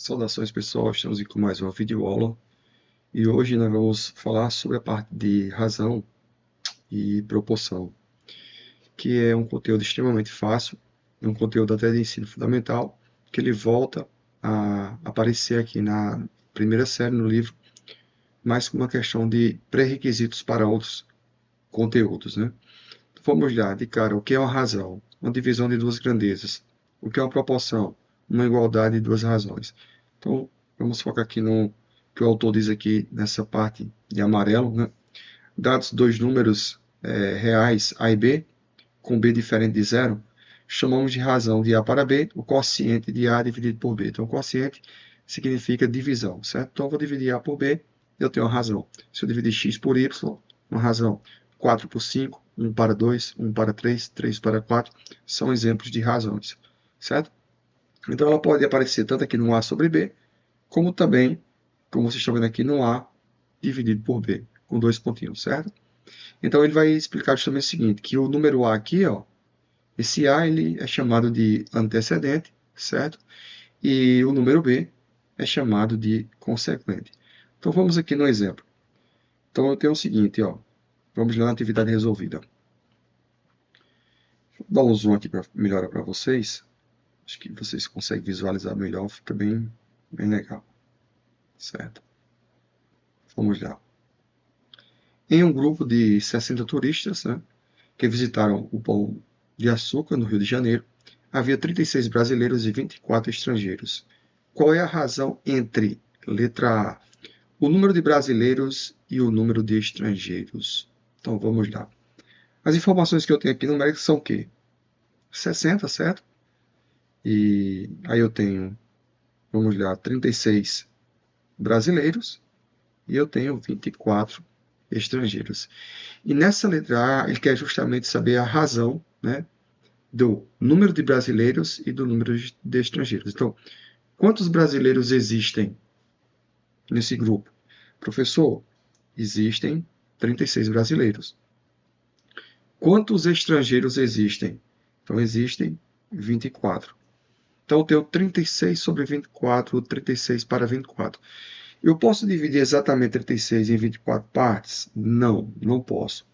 Saudações pessoal, estamos aqui com mais uma videoaula e hoje nós vamos falar sobre a parte de razão e proporção, que é um conteúdo extremamente fácil, um conteúdo até de ensino fundamental, que ele volta a aparecer aqui na primeira série no livro, mais como uma questão de pré-requisitos para outros conteúdos, né? Vamos lá, de cara, o que é uma razão? Uma divisão de duas grandezas. O que é uma proporção? Uma igualdade de duas razões. Então, vamos focar aqui no que o autor diz aqui nessa parte de amarelo, né? Dados dois números reais A e B, com B diferente de zero, chamamos de razão de A para B, o quociente de A dividido por B. Então, quociente significa divisão, certo? Então, eu vou dividir A por B, eu tenho uma razão. Se eu dividir x por y, uma razão. 4 por 5, 1 para 2, 1 para 3, 3 para 4, são exemplos de razões, certo? Então, ela pode aparecer tanto aqui no A sobre B, como também, como vocês estão vendo aqui, no A dividido por B, com dois pontinhos, certo? Então, ele vai explicar justamente o seguinte, que o número A aqui, ó, esse A ele é chamado de antecedente, certo? E o número B é chamado de consequente. Então, vamos aqui no exemplo. Então, eu tenho o seguinte, ó, vamos lá na atividade resolvida. Vou dar um zoom aqui para melhorar para vocês. Acho que vocês conseguem visualizar melhor, fica bem legal, certo? Vamos lá. Em um grupo de 60 turistas, né, que visitaram o Pão de Açúcar, no Rio de Janeiro, havia 36 brasileiros e 24 estrangeiros. Qual é a razão entre, letra A, o número de brasileiros e o número de estrangeiros? Então, vamos lá. As informações que eu tenho aqui numéricas são o quê? 60, certo? E aí eu tenho, vamos lá, 36 brasileiros e eu tenho 24 estrangeiros. E nessa letra A, ele quer justamente saber a razão, né, do número de brasileiros e do número de estrangeiros. Então, quantos brasileiros existem nesse grupo? Professor, existem 36 brasileiros. Quantos estrangeiros existem? Então, existem 24. Então, eu tenho 36 sobre 24, 36 para 24. Eu posso dividir exatamente 36 em 24 partes? Não, não posso.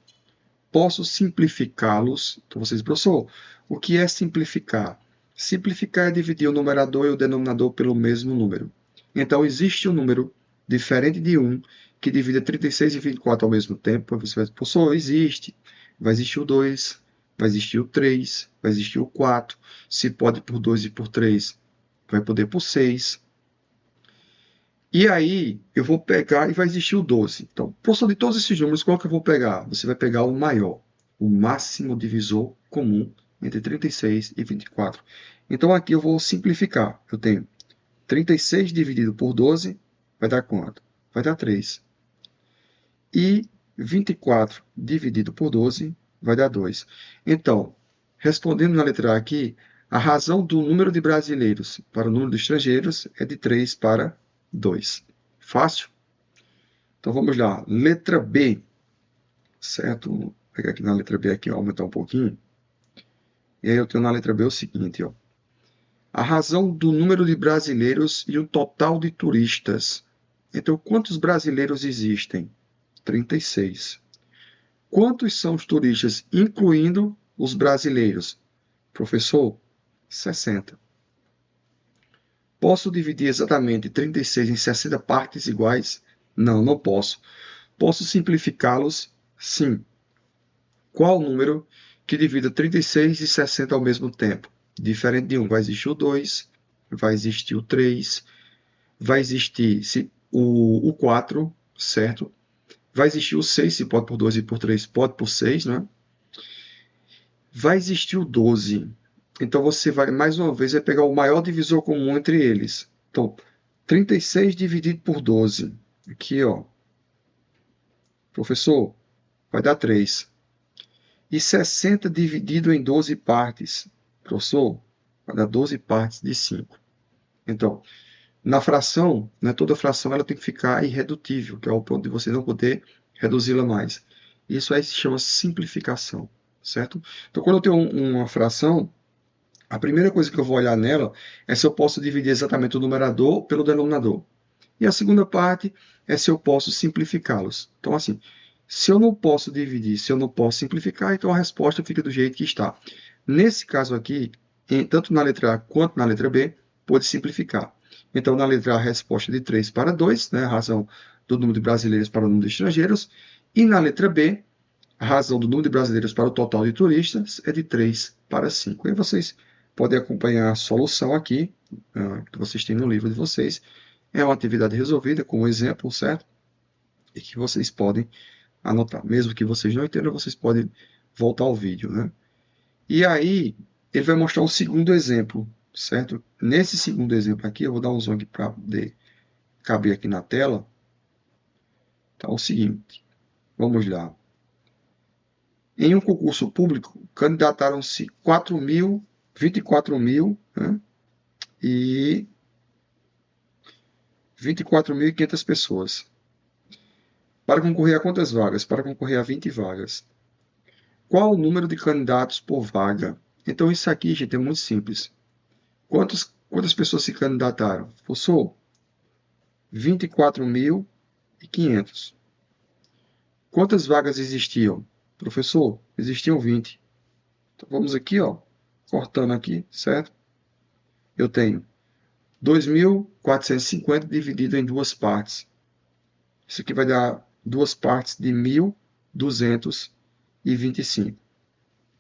Posso simplificá-los. Então, vocês, professor, o que é simplificar? Simplificar é dividir o numerador e o denominador pelo mesmo número. Então, existe um número diferente de 1 que divida 36 e 24 ao mesmo tempo. Você vai dizer, professor, existe. Vai existir o 2, vai existir o 3, vai existir o 4. Se pode por 2 e por 3, vai poder por 6. E aí, eu vou pegar e vai existir o 12. Então, professor, de todos esses números, qual que eu vou pegar? Você vai pegar o maior, o máximo divisor comum entre 36 e 24. Então, aqui eu vou simplificar. Eu tenho 36 dividido por 12, vai dar quanto? Vai dar 3. E 24 dividido por 12 vai dar 2. Então, respondendo na letra A aqui, a razão do número de brasileiros para o número de estrangeiros é de 3 para 2. Fácil? Então vamos lá. Letra B. Certo? Vou pegar aqui na letra B aqui, aumentar um pouquinho. E aí eu tenho na letra B o seguinte, ó. A razão do número de brasileiros e o total de turistas. Então, quantos brasileiros existem? 36. Quantos são os turistas, incluindo os brasileiros? Professor, 60. Posso dividir exatamente 36 em 60 partes iguais? Não, não posso. Posso simplificá-los? Sim. Qual número que divida 36 e 60 ao mesmo tempo? Diferente de 1, vai existir o 2, vai existir o 3, vai existir o 4, certo? Vai existir o 6, se pode por 2 e por 3, pode por 6, né? Vai existir o 12. Então você vai, mais uma vez, vai pegar o maior divisor comum entre eles. Então, 36 dividido por 12. Aqui, ó. Professor, vai dar 3. E 60 dividido em 12 partes. Professor, vai dar 12 partes de 5. Então, na fração, né, toda fração ela tem que ficar irredutível, que é o ponto de você não poder reduzi-la mais. Isso aí se chama simplificação, certo? Então, quando eu tenho uma fração, A primeira coisa que eu vou olhar nela é se eu posso dividir exatamente o numerador pelo denominador. E a segunda parte é se eu posso simplificá-los. Então, assim, se eu não posso dividir, se eu não posso simplificar, então a resposta fica do jeito que está. Nesse caso aqui, tanto na letra A quanto na letra B, pode simplificar. Então, na letra A, a resposta é de 3 para 2, né, a razão do número de brasileiros para o número de estrangeiros. E na letra B, a razão do número de brasileiros para o total de turistas é de 3 para 5. E vocês podem acompanhar a solução aqui, que vocês têm no livro de vocês. É uma atividade resolvida, com um exemplo, certo? E que vocês podem anotar. Mesmo que vocês não entendam, vocês podem voltar ao vídeo, né? E aí, ele vai mostrar um segundo exemplo, certo? Nesse segundo exemplo aqui, eu vou dar um zoom aqui para poder caber aqui na tela. Então, é o seguinte, vamos lá. Em um concurso público, candidataram-se 24.000, né? E 24.500 pessoas. Para concorrer a quantas vagas? Para concorrer a 20 vagas. Qual o número de candidatos por vaga? Então, isso aqui, gente, é muito simples. Quantas pessoas se candidataram? Professor, 24.500. Quantas vagas existiam? Professor, existiam 20. Então, vamos aqui, ó, cortando aqui, certo? Eu tenho 2.450 dividido em duas partes. Isso aqui vai dar duas partes de 1.225.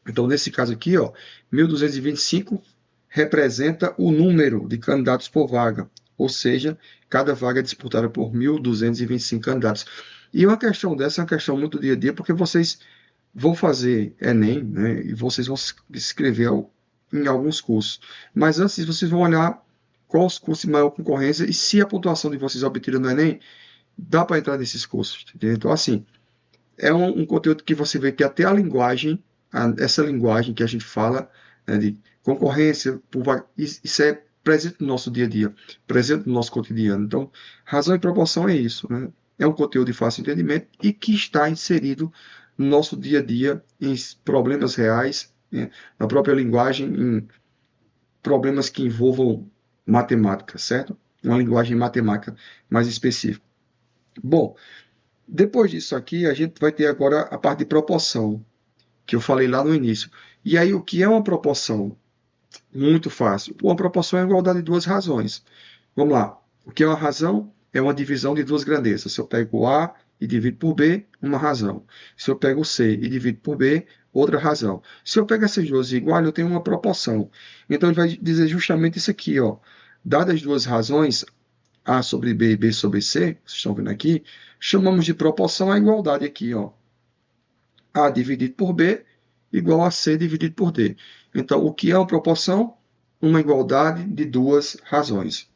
Então, nesse caso aqui, ó, 1.225 representa o número de candidatos por vaga, ou seja, cada vaga é disputada por 1.225 candidatos. E uma questão dessa é uma questão muito dia a dia, porque vocês vão fazer Enem, né, e vocês vão se inscrever em alguns cursos. Mas antes, vocês vão olhar quais os cursos de maior concorrência e se a pontuação de vocês obtida no Enem dá para entrar nesses cursos. Entendeu? Então, assim, é um conteúdo que você vê que até a linguagem, essa linguagem que a gente fala, né, de concorrência, isso é presente no nosso dia a dia, presente no nosso cotidiano. Então, razão e proporção é isso, né? É um conteúdo de fácil entendimento e que está inserido no nosso dia a dia, em problemas reais, né, na própria linguagem, em problemas que envolvam matemática, certo? Uma linguagem matemática mais específica. Bom, depois disso aqui, a gente vai ter agora a parte de proporção, que eu falei lá no início. E aí, o que é uma proporção? Muito fácil. Uma proporção é a igualdade de duas razões. Vamos lá. O que é uma razão? É uma divisão de duas grandezas. Se eu pego A e divido por B, uma razão. Se eu pego C e divido por B, outra razão. Se eu pego essas duas iguais, eu tenho uma proporção. Então, ele vai dizer justamente isso aqui, ó. Dadas as duas razões, A sobre B e B sobre C, vocês estão vendo aqui, chamamos de proporção a igualdade aqui, ó. A dividido por B igual a C dividido por D. Então, o que é uma proporção? Uma igualdade de duas razões.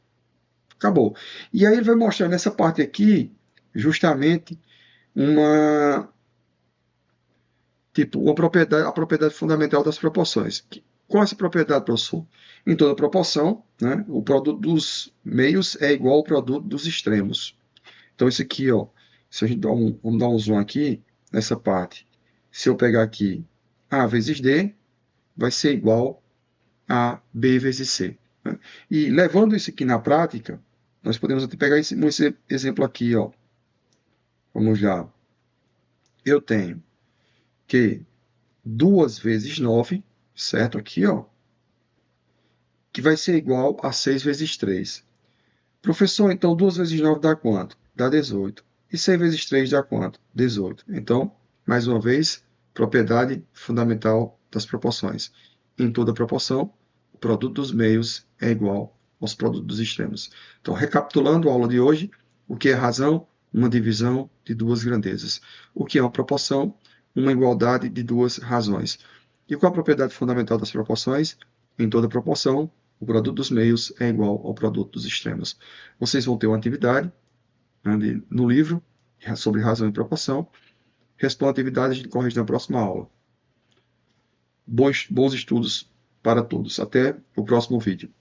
Acabou. E aí ele vai mostrar nessa parte aqui, justamente, uma propriedade, a propriedade fundamental das proporções. Qual é essa propriedade, professor? Em toda proporção, né, o produto dos meios é igual ao produto dos extremos. Então, isso aqui, ó, se a gente vamos dar um zoom aqui, nessa parte. Se eu pegar aqui A vezes D, vai ser igual a B vezes C. Né? E levando isso aqui na prática, nós podemos até pegar esse exemplo aqui, ó. Vamos lá. Eu tenho que 2 vezes 9, certo? Aqui, ó, que vai ser igual a 6 vezes 3. Professor, então 2 vezes 9 dá quanto? Dá 18. E 6 vezes 3 dá quanto? 18. Então, mais uma vez, propriedade fundamental das proporções. Em toda proporção, o produto dos meios é igual aos produtos dos extremos. Então, recapitulando a aula de hoje, o que é razão? Uma divisão de duas grandezas. O que é uma proporção? Uma igualdade de duas razões. E qual a propriedade fundamental das proporções? Em toda proporção, o produto dos meios é igual ao produto dos extremos. Vocês vão ter uma atividade, né, no livro sobre razão e proporção. Responda a atividade, a gente corrige na próxima aula. Bons estudos para todos. Até o próximo vídeo.